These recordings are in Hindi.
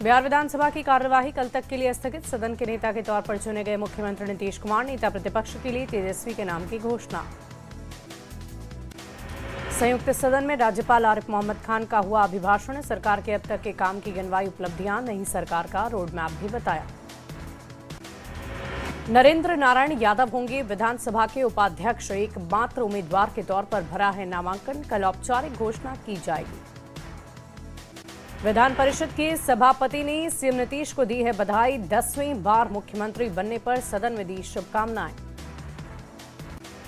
बिहार विधानसभा की कार्यवाही कल तक के लिए स्थगित। सदन के नेता के तौर पर चुने गए मुख्यमंत्री नीतीश कुमार, नेता प्रतिपक्ष के लिए तेजस्वी के नाम की घोषणा। संयुक्त सदन में राज्यपाल आरिफ मोहम्मद खान का हुआ अभिभाषण। सरकार के अब तक के काम की गिनवाई, उपलब्धियां, नई सरकार का रोडमैप भी बताया। नरेंद्र नारायण यादव होंगे विधानसभा के उपाध्यक्ष। एकमात्र उम्मीदवार के तौर पर भरा है नामांकन। कल औपचारिक घोषणा की जाएगी। विधान परिषद के सभापति ने सीएम नीतीश को दी है बधाई। 10वीं बार मुख्यमंत्री बनने पर सदन में दी शुभकामनाएं।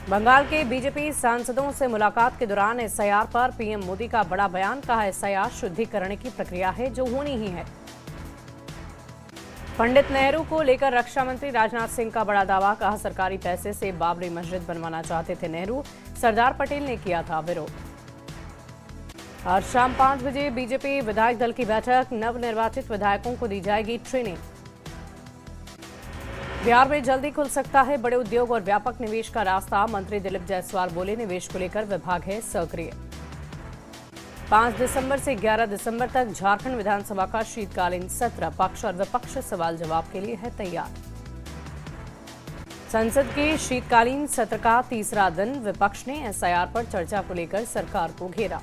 बंगाल के बीजेपी सांसदों से मुलाकात के दौरान एसआईआर पर पीएम मोदी का बड़ा बयान। कहा, एसआईआर शुद्धिकरण की प्रक्रिया है जो होनी ही है। पंडित नेहरू को लेकर रक्षा मंत्री राजनाथ सिंह का बड़ा दावा। कहा, सरकारी पैसे से बाबरी मस्जिद बनवाना चाहते थे नेहरू, सरदार पटेल ने किया था विरोध। आज शाम 5 बजे बीजेपी विधायक दल की बैठक। नवनिर्वाचित विधायकों को दी जाएगी ट्रेनिंग। बिहार में जल्दी खुल सकता है बड़े उद्योग और व्यापक निवेश का रास्ता। मंत्री दिलीप जायसवाल बोले, निवेश को लेकर विभाग है सक्रिय। 5 दिसंबर से 11 दिसंबर तक झारखंड विधानसभा का शीतकालीन सत्र। पक्ष और विपक्ष सवाल जवाब के लिए है तैयार। संसद के शीतकालीन सत्र का तीसरा दिन। विपक्ष ने एसआईआर पर चर्चा को लेकर सरकार को घेरा।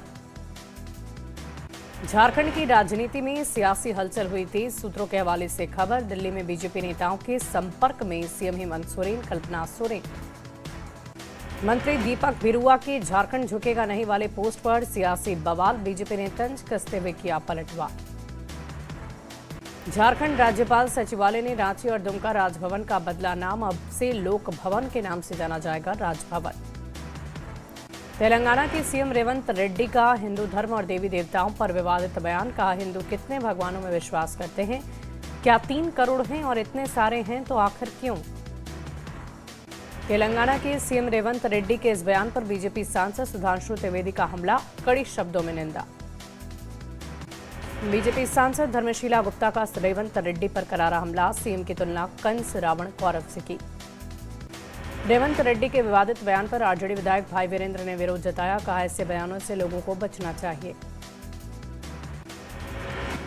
झारखंड की राजनीति में सियासी हलचल हुई थी। सूत्रों के हवाले से खबर। दिल्ली में बीजेपी नेताओं के संपर्क में सीएम हेमंत सोरेन, कल्पना सोरेन। मंत्री दीपक बिरुआ के झारखंड झुकेगा नहीं वाले पोस्ट पर सियासी बवाल। बीजेपी ने तंज कसते हुए किया पलटवार। झारखंड राज्यपाल सचिवालय ने रांची और दुमका राजभवन का बदला नाम। अब से लोक भवन के नाम से जाना जाएगा राजभवन। तेलंगाना के सीएम रेवंत रेड्डी का हिंदू धर्म और देवी देवताओं पर विवादित बयान। कहा, हिंदू कितने भगवानों में विश्वास करते हैं? क्या 3 करोड़ हैं और इतने सारे हैं तो आखिर क्यों? तेलंगाना के सीएम रेवंत रेड्डी के इस बयान पर बीजेपी सांसद सुधांशु त्रिवेदी का हमला, कड़ी शब्दों में निंदा। बीजेपी सांसद धर्मशीला गुप्ता का रेवंत रेड्डी पर करारा हमला। सीएम की तुलना कंस, रावण, कौरव से की। रेवंत रेड्डी के विवादित बयान पर आरजेडी विधायक भाई वीरेंद्र ने विरोध जताया। कहा, ऐसे बयानों से लोगों को बचना चाहिए।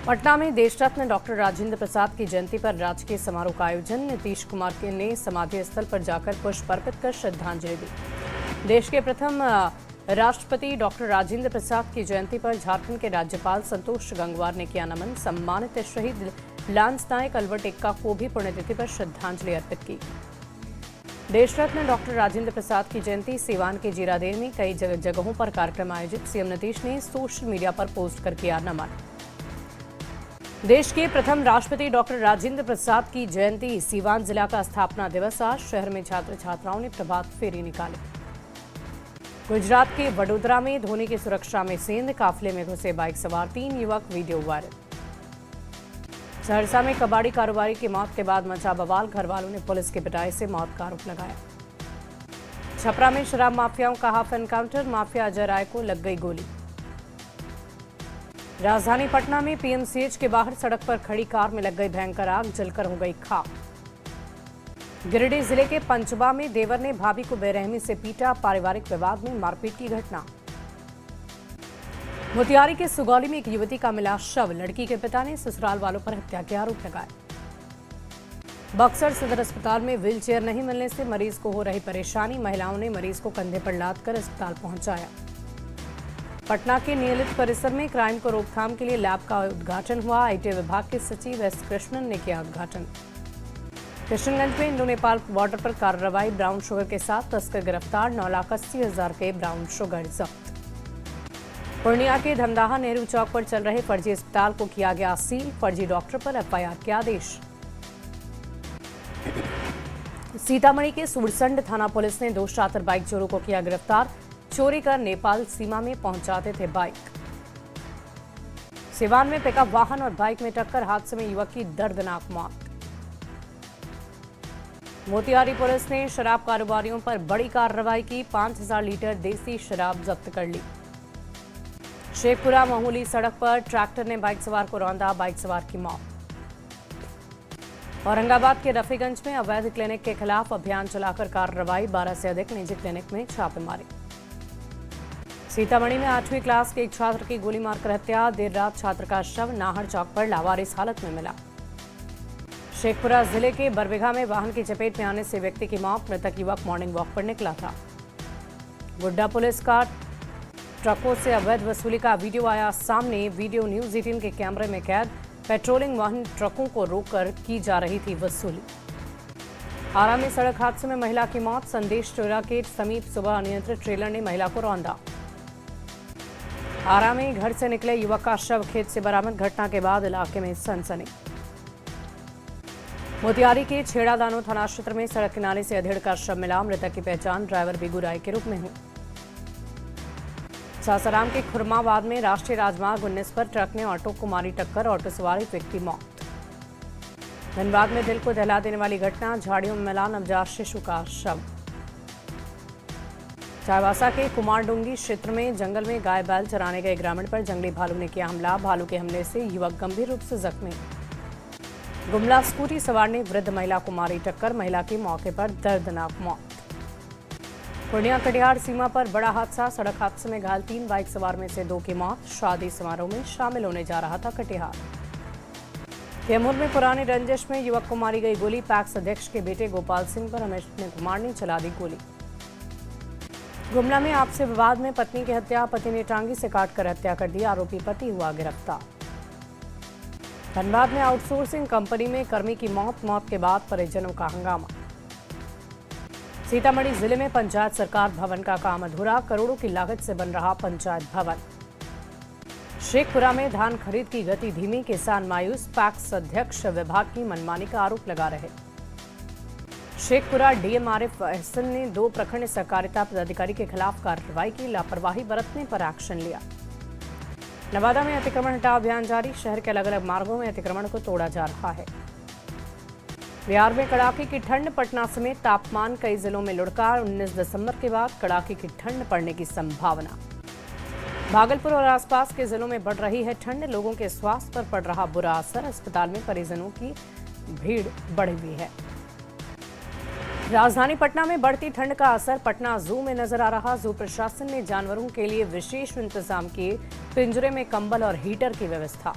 पटना में देशरत्न डॉक्टर राजेंद्र प्रसाद की जयंती पर राजकीय समारोह का आयोजन। नीतीश कुमार ने समाधि स्थल पर जाकर पुष्प अर्पित कर श्रद्धांजलि दी। देश के प्रथम राष्ट्रपति डॉक्टर राजेंद्र प्रसाद की जयंती पर झारखंड के राज्यपाल संतोष गंगवार ने किया नमन। सम्मानित शहीद लांस नायक अल्बर्ट एक्का को भी पुण्यतिथि पर श्रद्धांजलि अर्पित की। देशरत्न डॉक्टर राजेंद्र प्रसाद की जयंती। सीवान के जीरादेव में कई जगहों पर कार्यक्रम आयोजित। सीएम नीतीश ने सोशल मीडिया पर पोस्ट कर किया नमन। देश के प्रथम राष्ट्रपति डॉक्टर राजेंद्र प्रसाद की जयंती। सीवान जिला का स्थापना दिवस आज। शहर में छात्र छात्राओं ने प्रभात फेरी निकाली। गुजरात के वडोदरा में धोनी की सुरक्षा में सेंध। काफिले में घुसे बाइक सवार 3 युवक, वीडियो वायरल। सहरसा में कबाड़ी कारोबारी की मौत के बाद मचा बवाल। घरवालों ने पुलिस की पिटाई से मौत का आरोप लगाया। छपरा में शराब माफियाओं का half encounter. Mafia Ajay Rai को लग गई गोली। राजधानी पटना में पीएमसीएच के बाहर सड़क पर खड़ी कार में लग गई भयंकर आग, जलकर हो गई खाक। गिरिडीह जिले के पंचबा में देवर ने भाभी को बेरहमी से पीटा। पारिवारिक विवाद में मारपीट की घटना। मोतिहारी के सुगौली में एक युवती का मिला शव। लड़की के पिता ने ससुराल वालों पर हत्या के आरोप लगाए। बक्सर सदर अस्पताल में व्हीलचेयर नहीं मिलने से मरीज को हो रही परेशानी। महिलाओं ने मरीज को कंधे पर लादकर अस्पताल पहुंचाया। पटना के नियमित परिसर में क्राइम को रोकथाम के लिए लैब का उद्घाटन हुआ। आईटी विभाग के सचिव एस कृष्णन ने किया उद्घाटन। किशनगंज में इंडो नेपाल बॉर्डर पर कार्रवाई। ब्राउन शुगर के साथ तस्कर गिरफ्तार। 9,80,000 के ब्राउन शुगर जब्त। पूर्णिया के धमदाहा नेहरू चौक पर चल रहे फर्जी अस्पताल को किया गया सील। फर्जी डॉक्टर पर एफआईआर के आदेश। सीतामढ़ी के सुरसंड थाना पुलिस ने 2 शातिर बाइक चोरों को किया गिरफ्तार। चोरी कर नेपाल सीमा में पहुंचाते थे बाइक। सिवान में पिकअप वाहन और बाइक में टक्कर, हादसे में युवक की दर्दनाक मौत। मोतिहारी पुलिस ने शराब कारोबारियों पर बड़ी कार्रवाई की। 5,000 लीटर देसी शराब जब्त कर ली। शेखपुरा महूली सड़क पर ट्रैक्टर ने बाइक सवार को रौंदा, बाइक सवार की मौत। औरंगाबाद के रफीगंज में अवैध क्लिनिक के खिलाफ अभियान चलाकर कार्रवाई। 12 से अधिक निजी क्लिनिक में छापेमारी। सीतामढ़ी में 8वीं क्लास के एक छात्र की गोली मारकर हत्या। देर रात छात्र का शव नाहर चौक पर लावारिस हालत में मिला। शेखपुरा जिले के बरबीघा में वाहन की चपेट में आने से व्यक्ति की मौत। मृतक युवक मॉर्निंग वॉक पर निकला था। गोड्डा पुलिस का ट्रकों से अवैध वसूली का वीडियो आया सामने। वीडियो न्यूज 18 के कैमरे में कैद। पेट्रोलिंग वाहन ट्रकों को रोककर की जा रही थी वसूली। आरा में सड़क हादसे में महिला की मौत। संदेश टोला के समीप सुबह अनियंत्रित ट्रेलर ने महिला को रौंदा। आरा में घर से निकले युवक का शव खेत से बरामद। घटना के बाद इलाके में सनसनी। मोतिहारी के छेड़ादानो थाना क्षेत्र में सड़क किनारे से अधेड़ का शव मिला। मृतक की पहचान ड्राइवर बिगू राय के रूप में हुई। सासाराम के खुरमाबाद में राष्ट्रीय राजमार्ग 19 पर ट्रक ने ऑटो को मारी टक्कर। ऑटो सवार एक व्यक्ति मौत। धनबाद में दिल को दहला देने वाली घटना। झाड़ियों में मिला नवजात शिशु का शव। चाईबासा के कुमारडुंगी क्षेत्र में जंगल में गाय बैल चराने गए ग्रामीण पर जंगली भालू ने किया हमला। भालू के हमले से युवक गंभीर रूप से जख्मी। गुमला स्कूटी सवार ने वृद्ध महिला को मारी टक्कर। महिला की मौके पर दर्दनाक मौत। पूर्णिया कटिहार सीमा पर बड़ा हादसा। सड़क हादसे में घायल 3 बाइक सवार में से 2 की मौत। शादी समारोह में शामिल होने जा रहा था कटिहार। कैमूर में पुरानी रंजिश में युवक को मारी गई गोली। पैक्स अध्यक्ष के बेटे गोपाल सिंह पर रमेश कुमार ने चला दी गोली। गुमला में आपसी विवाद में पत्नी की हत्या। पति ने टांगी से काटकर हत्या कर दी। आरोपी पति हुआ गिरफ्तार। धनबाद में आउटसोर्सिंग कंपनी में कर्मी की मौत के बाद परिजनों का हंगामा। सीतामढ़ी जिले में पंचायत सरकार भवन का काम अधूरा। करोड़ों की लागत से बन रहा पंचायत भवन। शेखपुरा में धान खरीद की गति धीमी। किसान मायूस। पैक्स अध्यक्ष विभाग की मनमानी का आरोप लगा रहे। शेखपुरा डीएम आरिफ अहसन ने 2 प्रखंड सहकारिता पदाधिकारी के खिलाफ कार्रवाई की। लापरवाही बरतने पर एक्शन लिया। नवादा में अतिक्रमण हटाओ अभियान जारी। शहर के अलग अलग मार्गों में अतिक्रमण को तोड़ा जा रहा है। बिहार में कड़ाके की ठंड। पटना समेत तापमान कई जिलों में लुढ़का। 19 दिसंबर के बाद कड़ाके की ठंड पड़ने की संभावना। भागलपुर और आसपास के जिलों में बढ़ रही है ठंड। लोगों के स्वास्थ्य पर पड़ रहा बुरा असर। अस्पताल में परिजनों की भीड़ बढ़ी हुई है। राजधानी पटना में बढ़ती ठंड का असर पटना जू में नजर आ रहा। जू प्रशासन ने जानवरों के लिए विशेष इंतजाम किए। पिंजरे में कंबल और हीटर की व्यवस्था।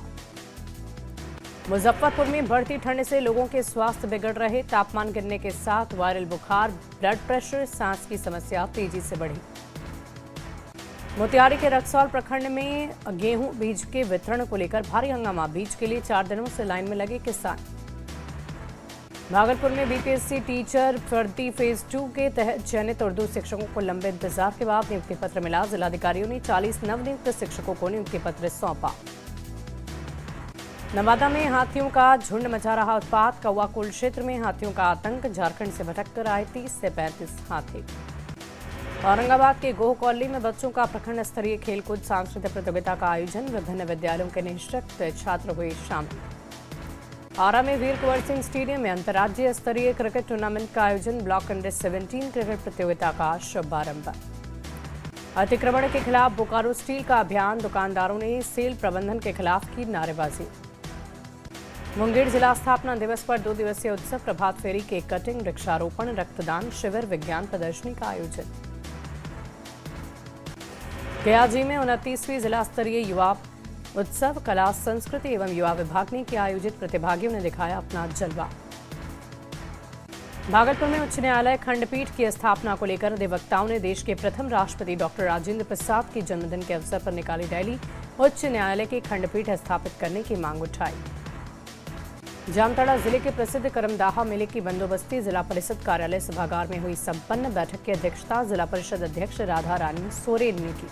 मुजफ्फरपुर में बढ़ती ठंड से लोगों के स्वास्थ्य बिगड़ रहे। तापमान गिरने के साथ वायरल बुखार, ब्लड प्रेशर, सांस की समस्या तेजी से बढ़ी। मोतिहारी के रक्सौल प्रखंड में गेहूं बीज के वितरण को लेकर भारी हंगामा। बीज के लिए 4 दिनों से लाइन में लगे किसान। भागलपुर में बीपीएससी टीचर भर्ती फेज 2 के तहत चयनित उर्दू शिक्षकों को लंबे इंतजार के बाद नियुक्ति पत्र मिला। जिलाधिकारियों ने 40 नवनियुक्त शिक्षकों को नियुक्ति पत्र सौंपा। नवादा में हाथियों का झुंड मचा रहा उत्पात। कौवाकुल क्षेत्र में हाथियों का आतंक। झारखंड से भटक कर आए 30 से 35 हाथी। औरंगाबाद के गोह कॉलोनी में बच्चों का प्रखंड स्तरीय खेलकूद सांस्कृतिक प्रतियोगिता का आयोजन। विभिन्न विद्यालयों के निःशक्त छात्र हुए शामिल। आरा में वीर कुंवर सिंह स्टेडियम में अंतर्राज्यीय स्तरीय क्रिकेट टूर्नामेंट का आयोजन। ब्लॉक अंडर 17 क्रिकेट प्रतियोगिता का शुभारंभ। अतिक्रमण के खिलाफ बोकारो स्टील का अभियान। दुकानदारों ने सेल प्रबंधन के खिलाफ की नारेबाजी। मुंगेर जिला स्थापना दिवस पर 2 दिवसीय उत्सव। प्रभात फेरी, केक कटिंग, वृक्षारोपण, रक्तदान शिविर, विज्ञान प्रदर्शनी का आयोजन। गयाजी में 29वीं जिला स्तरीय युवा उत्सव। कला, संस्कृति एवं युवा विभाग ने किया आयोजित। प्रतिभागियों ने दिखाया अपना जलवा। भागलपुर में उच्च न्यायालय खंडपीठ की स्थापना को लेकर अधिवक्ताओं ने देश के प्रथम राष्ट्रपति डॉक्टर राजेंद्र प्रसाद के जन्मदिन के अवसर पर निकाली रैली। उच्च न्यायालय की खंडपीठ स्थापित करने की मांग उठाई। जामताड़ा जिले के प्रसिद्ध करमदाहा मेले की बंदोबस्ती। जिला परिषद कार्यालय सभागार में हुई संपन्न बैठक की अध्यक्षता जिला परिषद अध्यक्ष राधा रानी सोरेन ने की।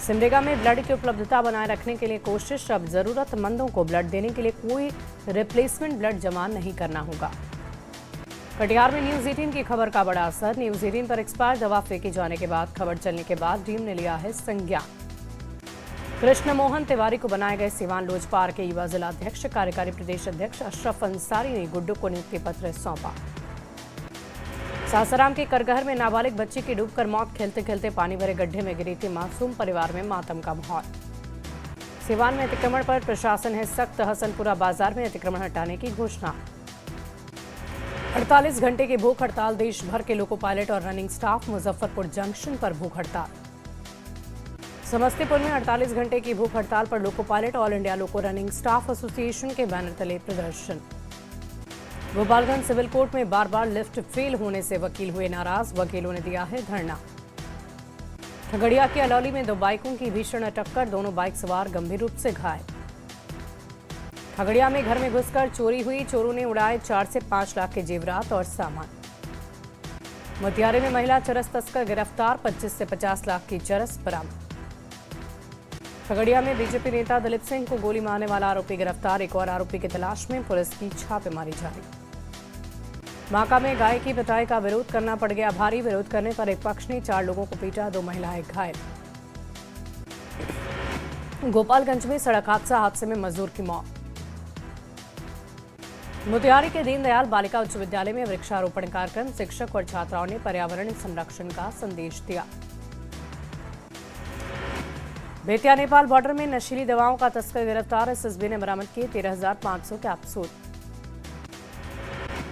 सिमडेगा में ब्लड की उपलब्धता बनाए रखने के लिए कोशिश। अब जरूरतमंदों को ब्लड देने के लिए कोई रिप्लेसमेंट ब्लड जमा नहीं करना होगा। कटिहार में न्यूज 18 की खबर का बड़ा असर। न्यूज 18 पर एक्सपायर दवा फेंके जाने के बाद खबर चलने के बाद टीम ने लिया है संज्ञान। कृष्ण मोहन तिवारी को बनाए गए सिवान लोजपार के युवा जिला अध्यक्ष। कार्यकारी प्रदेश अध्यक्ष अशरफ अंसारी ने गुड्डू को नियुक्ति पत्र सौंपा। सासाराम के करगहर में नाबालिग बच्ची की डूबकर मौत। खेलते खेलते पानी भरे गड्ढे में गिरी थी मासूम। परिवार में मातम का माहौल। सिवान में अतिक्रमण पर प्रशासन है सख्त। हसनपुरा बाजार में अतिक्रमण हटाने की घोषणा। 48 घंटे की भूख हड़ताल। देश भर के लोको पायलट और रनिंग स्टाफ। मुजफ्फरपुर जंक्शन पर भूख हड़ताल। समस्तीपुर में 48 घंटे की भूख हड़ताल पर लोको पायलट ऑल इंडिया लोको रनिंग स्टाफ एसोसिएशन के बैनर तले प्रदर्शन। गोपालगंज सिविल कोर्ट में बार बार लिफ्ट फेल होने से वकील हुए नाराज, वकीलों ने दिया है धरना। खगड़िया के अलौली में 2 बाइकों की भीषण टक्कर, दोनों बाइक सवार गंभीर रूप से घायल। खगड़िया में घर में घुसकर चोरी हुई, चोरों ने उड़ाए 4 से 5 लाख के जेवरात और सामान। मोतिहारी में महिला चरस तस्कर गिरफ्तार, 25 से 50 लाख की चरस बरामद। खगड़िया में बीजेपी नेता दिलीप सिंह को गोली मारने वाला आरोपी गिरफ्तार, एक और आरोपी की तलाश में पुलिस की छापेमारी जारी। बांका में गाय की पिटाई का विरोध करना पड़ गया भारी, विरोध करने पर एक पक्ष ने 4 लोगों को पीटा, 2 महिलाएं घायल। गोपालगंज में सड़क हादसे में मजदूर की मौत। मोतिहारी के दीनदयाल बालिका उच्च विद्यालय में वृक्षारोपण कार्यक्रम, शिक्षक और छात्राओं ने पर्यावरण संरक्षण का संदेश दिया। बेतिया नेपाल बॉर्डर में नशीली दवाओं का तस्कर गिरफ्तार, एसएसबी ने बरामद किए 13,500 कैप्सूल।